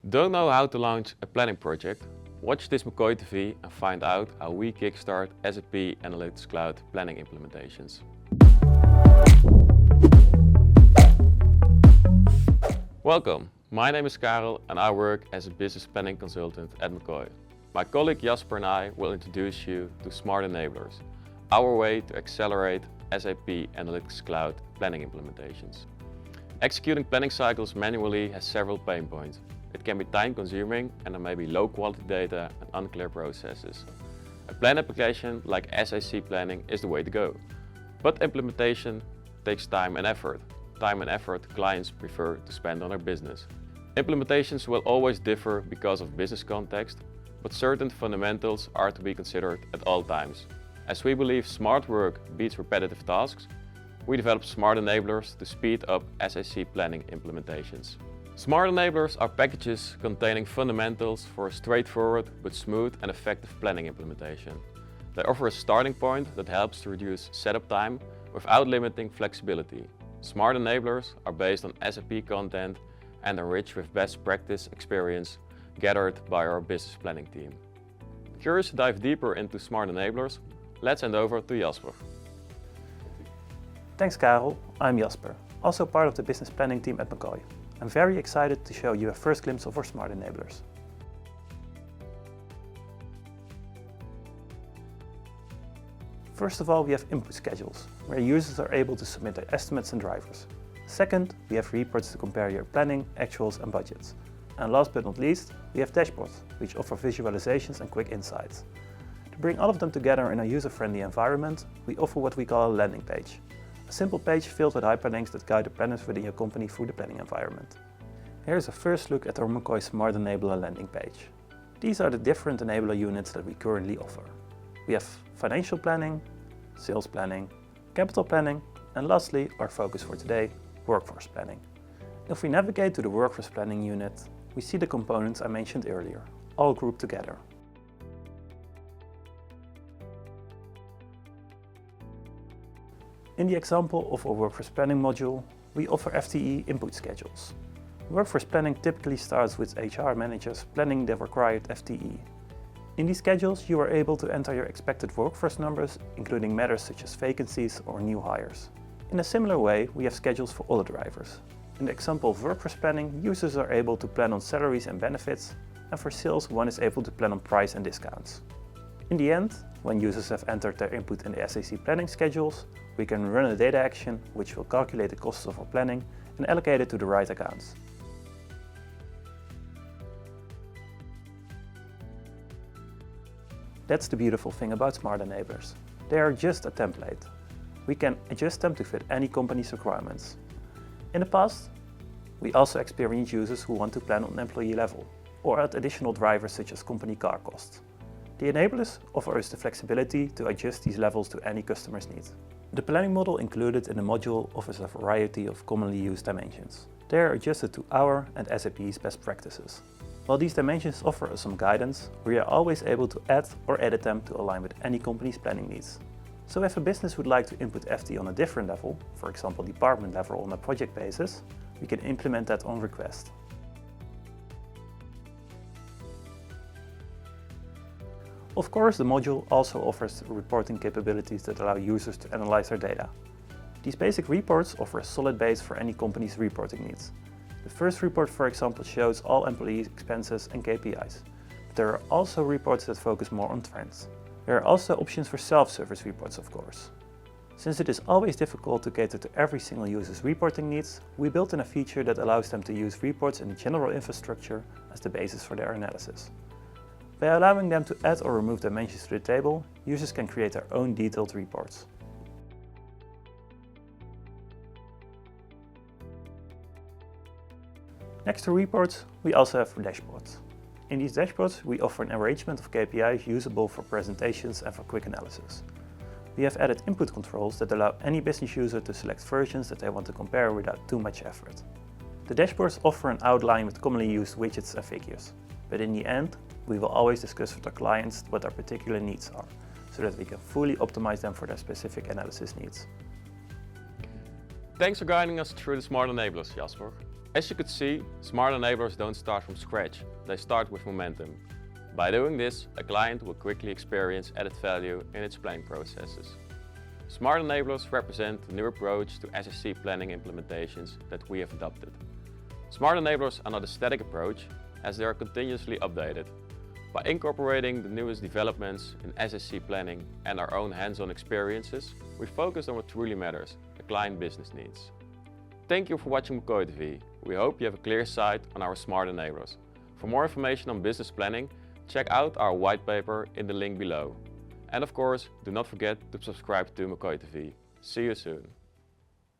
Don't know how to launch a planning project? Watch this McCoy TV and find out how we kickstart SAP Analytics Cloud Planning implementations. Welcome, my name is Karel and I work as a business planning consultant at McCoy. My colleague Jasper and I will introduce you to Smart Enablers, our way to accelerate SAP Analytics Cloud Planning implementations. Executing planning cycles manually has several pain points. It can be time-consuming and there may be low-quality data and unclear processes. A plan application like SAC Planning is the way to go. But implementation takes time and effort. Time and effort clients prefer to spend on their business. Implementations will always differ because of business context, but certain fundamentals are to be considered at all times. As we believe smart work beats repetitive tasks, we develop smart enablers to speed up SAC Planning implementations. Smart enablers are packages containing fundamentals for a straightforward but smooth and effective planning implementation. They offer a starting point that helps to reduce setup time without limiting flexibility. Smart enablers are based on SAP content and enriched with best practice experience gathered by our business planning team. Curious to dive deeper into smart enablers? Let's hand over to Jasper. Thanks Karel, I'm Jasper, also part of the business planning team at McCoy. I'm very excited to show you a first glimpse of our smart enablers. First of all, we have input schedules, where users are able to submit their estimates and drivers. Second, we have reports to compare your planning, actuals and budgets. And last but not least, we have dashboards, which offer visualizations and quick insights. To bring all of them together in a user-friendly environment, we offer what we call a landing page. A simple page filled with hyperlinks that guide the planners within your company through the planning environment. Here is a first look at our McCoy Smart Enabler landing page. These are the different enabler units that we currently offer. We have financial planning, sales planning, capital planning, and lastly, our focus for today, workforce planning. If we navigate to the workforce planning unit, we see the components I mentioned earlier, all grouped together. In the example of our workforce planning module, we offer FTE input schedules. Workforce planning typically starts with HR managers planning their required FTE. In these schedules, you are able to enter your expected workforce numbers, including matters such as vacancies or new hires. In a similar way, we have schedules for all the drivers. In the example of workforce planning, users are able to plan on salaries and benefits, and for sales, one is able to plan on price and discounts. In the end, when users have entered their input in the SAC planning schedules, we can run a data action which will calculate the costs of our planning and allocate it to the right accounts. That's the beautiful thing about smart enablers. They are just a template. We can adjust them to fit any company's requirements. In the past, we also experienced users who want to plan on employee level or add additional drivers such as company car costs. The enablers offer us the flexibility to adjust these levels to any customer's needs. The planning model included in the module offers a variety of commonly used dimensions. They are adjusted to our and SAP's best practices. While these dimensions offer us some guidance, we are always able to add or edit them to align with any company's planning needs. So if a business would like to input FT on a different level, for example department level on a project basis, we can implement that on request. Of course, the module also offers reporting capabilities that allow users to analyze their data. These basic reports offer a solid base for any company's reporting needs. The first report, for example, shows all employee expenses and KPIs. But there are also reports that focus more on trends. There are also options for self-service reports, of course. Since it is always difficult to cater to every single user's reporting needs, we built in a feature that allows them to use reports in the general infrastructure as the basis for their analysis. By allowing them to add or remove dimensions to the table, users can create their own detailed reports. Next to reports, we also have dashboards. In these dashboards, we offer an arrangement of KPIs usable for presentations and for quick analysis. We have added input controls that allow any business user to select versions that they want to compare without too much effort. The dashboards offer an outline with commonly used widgets and figures, but in the end, we will always discuss with our clients what their particular needs are, so that we can fully optimize them for their specific analysis needs. Thanks for guiding us through the smart enablers, Jasper. As you could see, smart enablers don't start from scratch, they start with momentum. By doing this, a client will quickly experience added value in its planning processes. Smart enablers represent the new approach to SAC planning implementations that we have adopted. Smart enablers are not a static approach, as they are continuously updated. By incorporating the newest developments in SAC planning and our own hands-on experiences, we focus on what truly matters, the client business needs. Thank you for watching McCoy TV. We hope you have a clear sight on our smart enablers. For more information on business planning, check out our white paper in the link below. And of course, do not forget to subscribe to McCoy TV. See you soon.